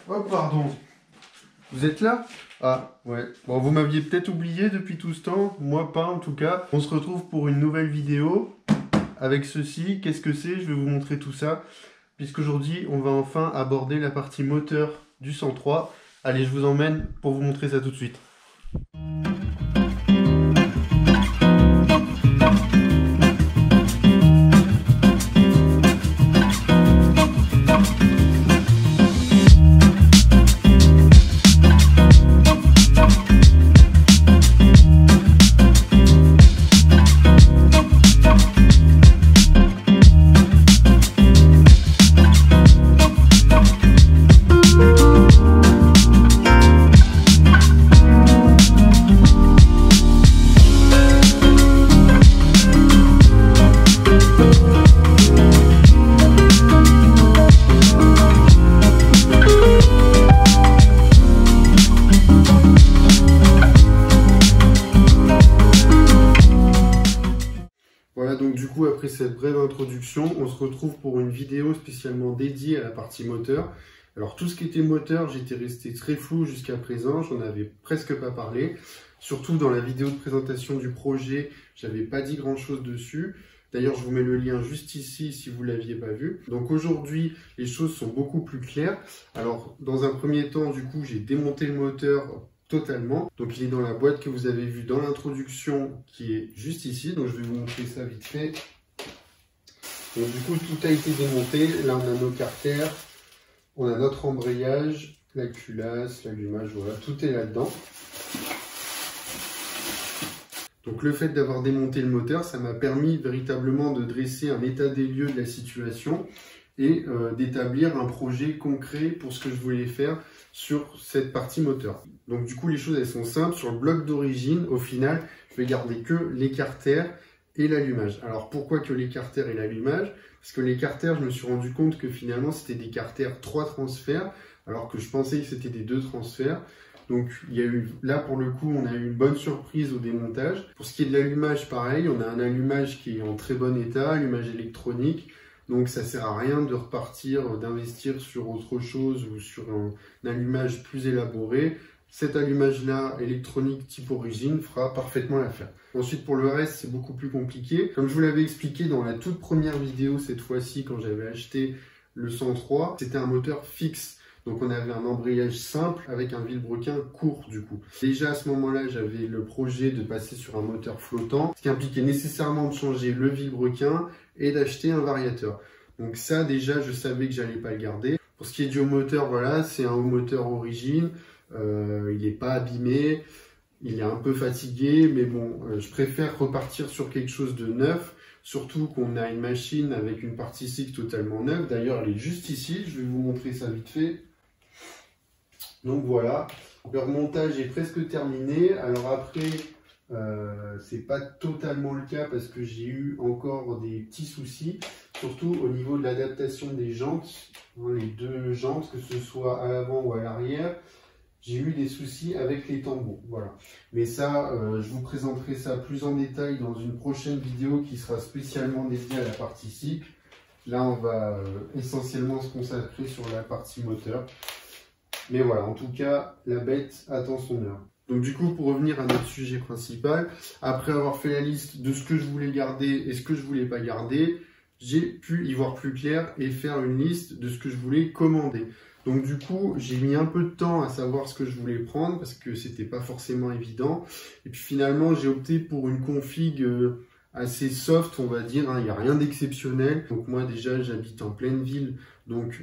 Oh, pardon. Vous êtes là? Ah, ouais. Bon, vous m'aviez peut-être oublié depuis tout ce temps. Moi, pas en tout cas. On se retrouve pour une nouvelle vidéo. Avec ceci, qu'est-ce que c'est? Je vais vous montrer tout ça. Puisqu'aujourd'hui, on va enfin aborder la partie moteur du 103. Allez, je vous emmène pour vous montrer ça tout de suite. Voilà, donc du coup, après cette brève introduction, on se retrouve pour une vidéo spécialement dédiée à la partie moteur. Alors tout ce qui était moteur, j'étais resté très flou jusqu'à présent, j'en avais presque pas parlé. Surtout dans la vidéo de présentation du projet, j'avais pas dit grand chose dessus. D'ailleurs, je vous mets le lien juste ici si vous l'aviez pas vu. Donc aujourd'hui, les choses sont beaucoup plus claires. Alors, dans un premier temps, du coup, j'ai démonté le moteur totalement. Donc il est dans la boîte que vous avez vue dans l'introduction qui est juste ici. Donc je vais vous montrer ça vite fait. Donc du coup tout a été démonté. Là on a nos carters, on a notre embrayage, la culasse, l'allumage, voilà, tout est là-dedans. Donc le fait d'avoir démonté le moteur, ça m'a permis véritablement de dresser un état des lieux de la situation et d'établir un projet concret pour ce que je voulais faire sur cette partie moteur. Donc du coup les choses elles sont simples. Sur le bloc d'origine, au final, je vais garder que les carters et l'allumage. Alors pourquoi que les carters et l'allumage? Parce que les carters, je me suis rendu compte que finalement c'était des carters 3 transferts, alors que je pensais que c'était des 2 transferts. Donc il y a eu, là pour le coup, on a eu une bonne surprise au démontage. Pour ce qui est de l'allumage, pareil, on a un allumage qui est en très bon état, allumage électronique. Donc ça sert à rien de repartir, d'investir sur autre chose ou sur un allumage plus élaboré. Cet allumage-là, électronique type origine, fera parfaitement l'affaire. Ensuite, pour le reste, c'est beaucoup plus compliqué. Comme je vous l'avais expliqué dans la toute première vidéo, cette fois-ci, quand j'avais acheté le 103, c'était un moteur fixe. Donc on avait un embrayage simple avec un vilebrequin court du coup. Déjà à ce moment-là, j'avais le projet de passer sur un moteur flottant, ce qui impliquait nécessairement de changer le vilebrequin et d'acheter un variateur. Donc ça déjà, je savais que j'allais pas le garder. Pour ce qui est du haut moteur, voilà, c'est un haut moteur origine. Il n'est pas abîmé, il est un peu fatigué, mais bon, je préfère repartir sur quelque chose de neuf. Surtout qu'on a une machine avec une partie cycle totalement neuve. D'ailleurs, elle est juste ici. Je vais vous montrer ça vite fait. Donc voilà, le remontage est presque terminé. Alors après, c'est pas totalement le cas parce que j'ai eu encore des petits soucis, surtout au niveau de l'adaptation des jantes, les deux jantes, que ce soit à l'avant ou à l'arrière. J'ai eu des soucis avec les tambours, voilà. Mais ça, je vous présenterai ça plus en détail dans une prochaine vidéo qui sera spécialement dédiée à la partie cycle. Là, on va essentiellement se consacrer sur la partie moteur. Mais voilà, en tout cas, la bête attend son heure. Donc du coup, pour revenir à notre sujet principal, après avoir fait la liste de ce que je voulais garder et ce que je voulais pas garder, j'ai pu y voir plus clair et faire une liste de ce que je voulais commander. Donc du coup, j'ai mis un peu de temps à savoir ce que je voulais prendre parce que c'était pas forcément évident. Et puis finalement, j'ai opté pour une config assez soft, on va dire, hein. Il n'y a rien d'exceptionnel. Donc moi déjà, j'habite en pleine ville, donc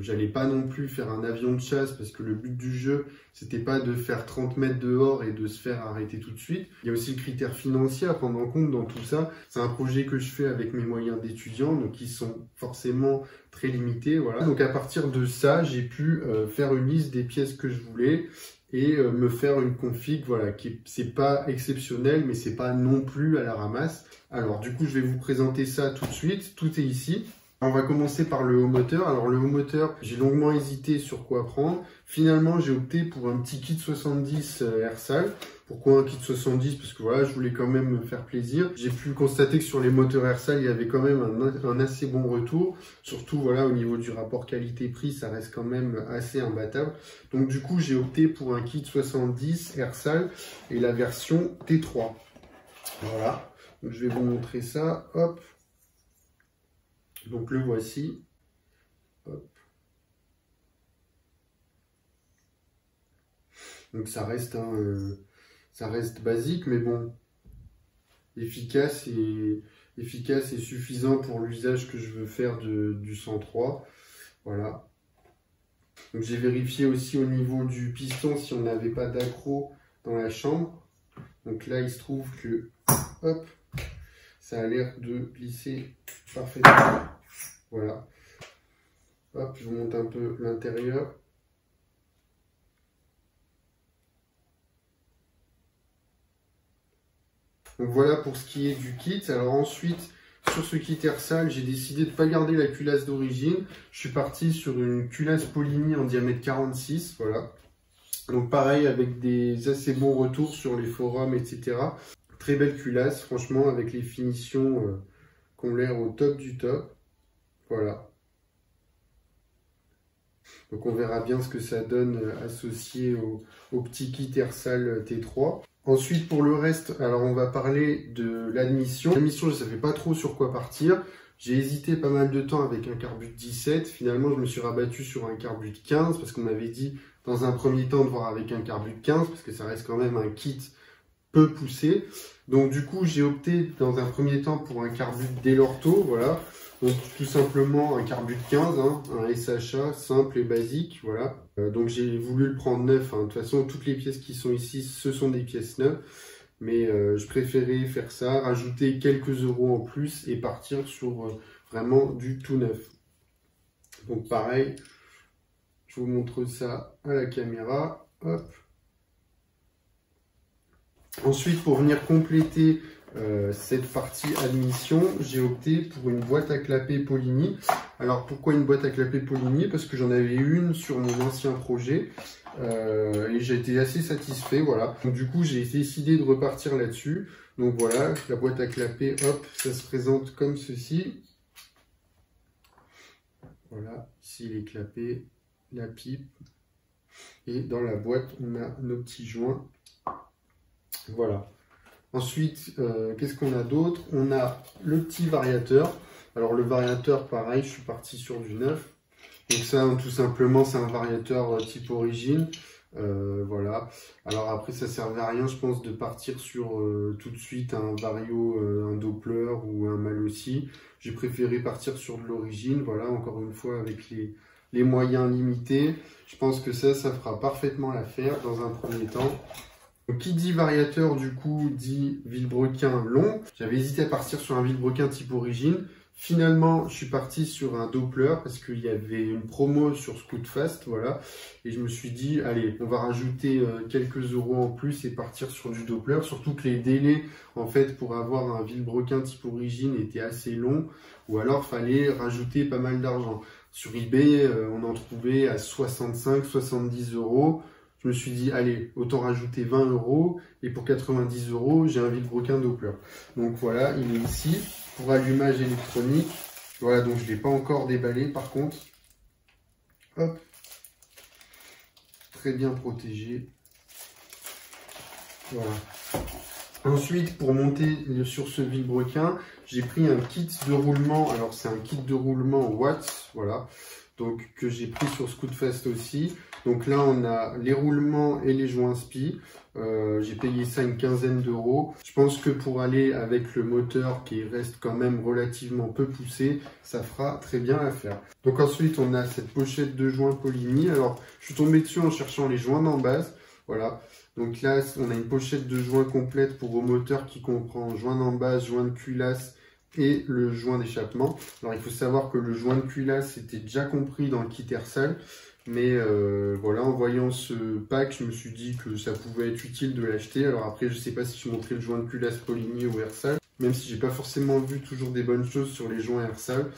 j'allais pas non plus faire un avion de chasse parce que le but du jeu, c'était pas de faire 30 mètres dehors et de se faire arrêter tout de suite. Il y a aussi le critère financier à prendre en compte dans tout ça. C'est un projet que je fais avec mes moyens d'étudiant, donc ils sont forcément très limités, voilà. Donc à partir de ça, j'ai pu faire une liste des pièces que je voulais et me faire une config, voilà, qui c'est pas exceptionnel, mais c'est pas non plus à la ramasse. Alors du coup, je vais vous présenter ça tout de suite. Tout est ici. On va commencer par le haut moteur. Alors le haut moteur, j'ai longuement hésité sur quoi prendre. Finalement, j'ai opté pour un petit kit 70 Airsal. Pourquoi un kit 70? Parce que voilà, je voulais quand même me faire plaisir. J'ai pu constater que sur les moteurs Airsal, il y avait quand même un assez bon retour. Surtout voilà, au niveau du rapport qualité-prix, ça reste quand même assez imbattable. Donc du coup, j'ai opté pour un kit 70 Airsal et la version T3. Voilà. Donc, je vais vous montrer ça. Hop. Donc le voici. Hop. Donc ça reste basique, mais bon, efficace et suffisant pour l'usage que je veux faire du 103. Voilà. Donc j'ai vérifié aussi au niveau du piston si on n'avait pas d'accroc dans la chambre. Donc là, il se trouve que, hop, ça a l'air de glisser parfaitement. Voilà. Hop, je vous montre un peu l'intérieur. Donc voilà pour ce qui est du kit. Alors ensuite, sur ce kit Airsal, j'ai décidé de ne pas garder la culasse d'origine. Je suis parti sur une culasse Polini en diamètre 46. Voilà. Donc pareil, avec des assez bons retours sur les forums, etc. Très belle culasse, franchement, avec les finitions qui ont l'air au top du top. Voilà. Donc on verra bien ce que ça donne associé au petit kit Airsal T3. Ensuite, pour le reste, alors on va parler de l'admission. L'admission, je ne savais pas trop sur quoi partir. J'ai hésité pas mal de temps avec un carbut 17. Finalement, je me suis rabattu sur un carbut 15 parce qu'on m'avait dit dans un premier temps de voir avec un carbut 15 parce que ça reste quand même un kit peu poussé. Donc du coup, j'ai opté dans un premier temps pour un carbut Delorto, voilà. Donc tout simplement un carbut 15, hein, un SHA simple et basique, voilà. Donc j'ai voulu le prendre neuf, hein. De toute façon, toutes les pièces qui sont ici, ce sont des pièces neuves. Mais je préférais faire ça, rajouter quelques euros en plus et partir sur vraiment du tout neuf. Donc pareil, je vous montre ça à la caméra. Hop. Ensuite, pour venir compléter cette partie admission, j'ai opté pour une boîte à clapet Polini. Alors pourquoi une boîte à clapet Polini? Parce que j'en avais une sur mon ancien projet et j'ai été assez satisfait. Voilà. Donc du coup, j'ai décidé de repartir là-dessus. Donc voilà, la boîte à clapet, hop, ça se présente comme ceci. Voilà, ici les clapets, la pipe. Et dans la boîte, on a nos petits joints. Voilà. Ensuite, qu'est-ce qu'on a d'autre? On a le petit variateur. Alors le variateur, pareil, je suis parti sur du neuf. Donc ça, tout simplement, c'est un variateur type origine. Voilà. Alors après, ça ne servait à rien, je pense, de partir sur tout de suite un vario, un Doppler ou un Malossi. J'ai préféré partir sur de l'origine. Voilà, encore une fois, avec les moyens limités. Je pense que ça fera parfaitement l'affaire dans un premier temps. Donc, qui dit variateur, du coup, dit vilebrequin long. J'avais hésité à partir sur un vilebrequin type origine. Finalement, je suis parti sur un Doppler parce qu'il y avait une promo sur Scootfast, voilà. Et je me suis dit, allez, on va rajouter quelques euros en plus et partir sur du Doppler. Surtout que les délais, en fait, pour avoir un vilebrequin type origine étaient assez longs. Ou alors, fallait rajouter pas mal d'argent. Sur eBay, on en trouvait à 65-70 euros. Je me suis dit, allez, autant rajouter 20 euros. Et pour 90 euros, j'ai un vilebrequin Doppler. Donc voilà, il est ici. Pour allumage électronique. Voilà, donc je ne l'ai pas encore déballé par contre. Hop. Très bien protégé. Voilà. Ensuite, pour monter sur ce vilebrequin, j'ai pris un kit de roulement. Alors, c'est un kit de roulement Watts, voilà. Donc, que j'ai pris sur Scootfast aussi. Donc là, on a les roulements et les joints spi. J'ai payé ça une quinzaine d'euros. Je pense que pour aller avec le moteur qui reste quand même relativement peu poussé, ça fera très bien l'affaire. Donc ensuite, on a cette pochette de joints Polini. Alors, je suis tombé dessus en cherchant les joints d'embase. Voilà. Donc là, on a une pochette de joints complète pour au moteur qui comprend joint d'embase, joint de culasse et le joint d'échappement. Alors, il faut savoir que le joint de culasse était déjà compris dans le kit Airsal. Mais voilà, en voyant ce pack, je me suis dit que ça pouvait être utile de l'acheter. Alors après, je ne sais pas si je montrais le joint de culasse Polini ou Airsal, même si j'ai pas forcément vu toujours des bonnes choses sur les joints Airsal.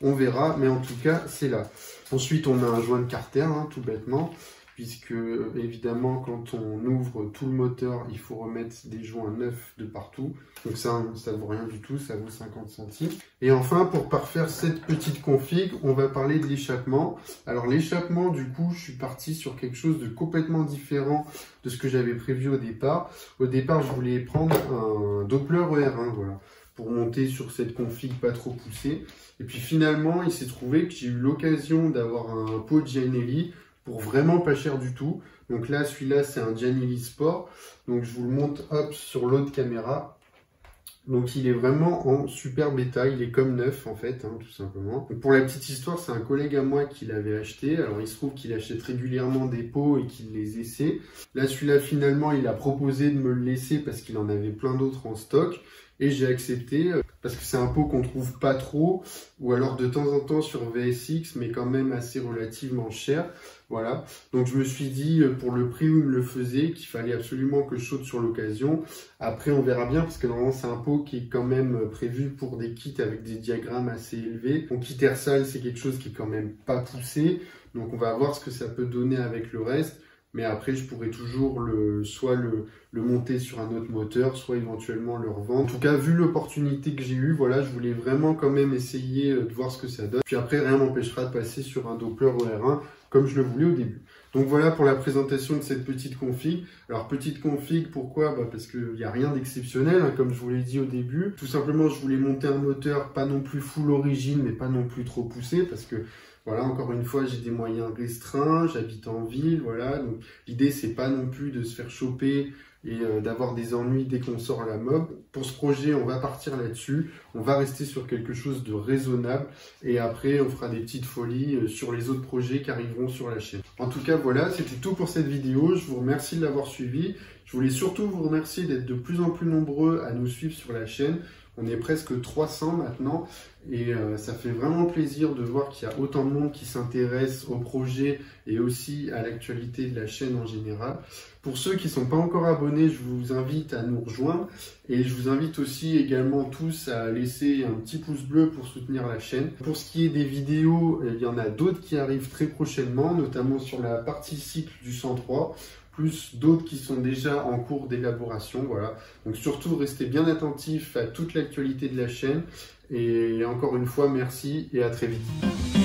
On verra, mais en tout cas, c'est là. Ensuite, on a un joint de carter, hein, tout bêtement, puisque évidemment, quand on ouvre tout le moteur, il faut remettre des joints neufs de partout. Donc ça ne vaut rien du tout, ça vaut 50 centimes. Et enfin, pour parfaire cette petite config, on va parler de l'échappement. Alors l'échappement, du coup, je suis parti sur quelque chose de complètement différent de ce que j'avais prévu au départ. Au départ, je voulais prendre un Doppler ER1, voilà, pour monter sur cette config pas trop poussée. Et puis finalement, il s'est trouvé que j'ai eu l'occasion d'avoir un pot Giannelli pour vraiment pas cher du tout. Donc là, celui-là, c'est un Giannelli Sport. Donc je vous le montre hop sur l'autre caméra. Donc il est vraiment en super état, il est comme neuf en fait, hein, tout simplement. Donc, pour la petite histoire, c'est un collègue à moi qui l'avait acheté. Alors il se trouve qu'il achète régulièrement des pots et qu'il les essaie. Là, celui-là, finalement, il a proposé de me le laisser parce qu'il en avait plein d'autres en stock. Et j'ai accepté parce que c'est un pot qu'on trouve pas trop, ou alors de temps en temps sur VSX, mais quand même assez relativement cher. Voilà, donc je me suis dit pour le prix où il me le faisait qu'il fallait absolument que je saute sur l'occasion. Après on verra bien parce que normalement c'est un pot qui est quand même prévu pour des kits avec des diagrammes assez élevés. Donc kit Ersal c'est quelque chose qui est quand même pas poussé, donc on va voir ce que ça peut donner avec le reste. Mais après, je pourrais toujours soit le monter sur un autre moteur, soit éventuellement le revendre. En tout cas, vu l'opportunité que j'ai eue, voilà, je voulais vraiment quand même essayer de voir ce que ça donne. Puis après, rien m'empêchera de passer sur un Doppler ER1 comme je le voulais au début. Donc voilà pour la présentation de cette petite config. Alors petite config, pourquoi? Parce qu'il n'y a rien d'exceptionnel, hein, comme je vous l'ai dit au début. Tout simplement, je voulais monter un moteur pas non plus full origine, mais pas non plus trop poussé, parce que voilà, encore une fois, j'ai des moyens restreints, j'habite en ville, voilà. Donc l'idée, c'est pas non plus de se faire choper et d'avoir des ennuis dès qu'on sort à la mob. Pour ce projet, on va partir là-dessus. On va rester sur quelque chose de raisonnable. Et après, on fera des petites folies sur les autres projets qui arriveront sur la chaîne. En tout cas, voilà, c'était tout pour cette vidéo. Je vous remercie de l'avoir suivi. Je voulais surtout vous remercier d'être de plus en plus nombreux à nous suivre sur la chaîne. On est presque 300 maintenant et ça fait vraiment plaisir de voir qu'il y a autant de monde qui s'intéresse au projet et aussi à l'actualité de la chaîne en général. Pour ceux qui ne sont pas encore abonnés, je vous invite à nous rejoindre et je vous invite aussi également tous à laisser un petit pouce bleu pour soutenir la chaîne. Pour ce qui est des vidéos, il y en a d'autres qui arrivent très prochainement, notamment sur la partie cycle du 103. Plus d'autres qui sont déjà en cours d'élaboration, voilà. Donc surtout, restez bien attentifs à toute l'actualité de la chaîne. Et encore une fois, merci et à très vite.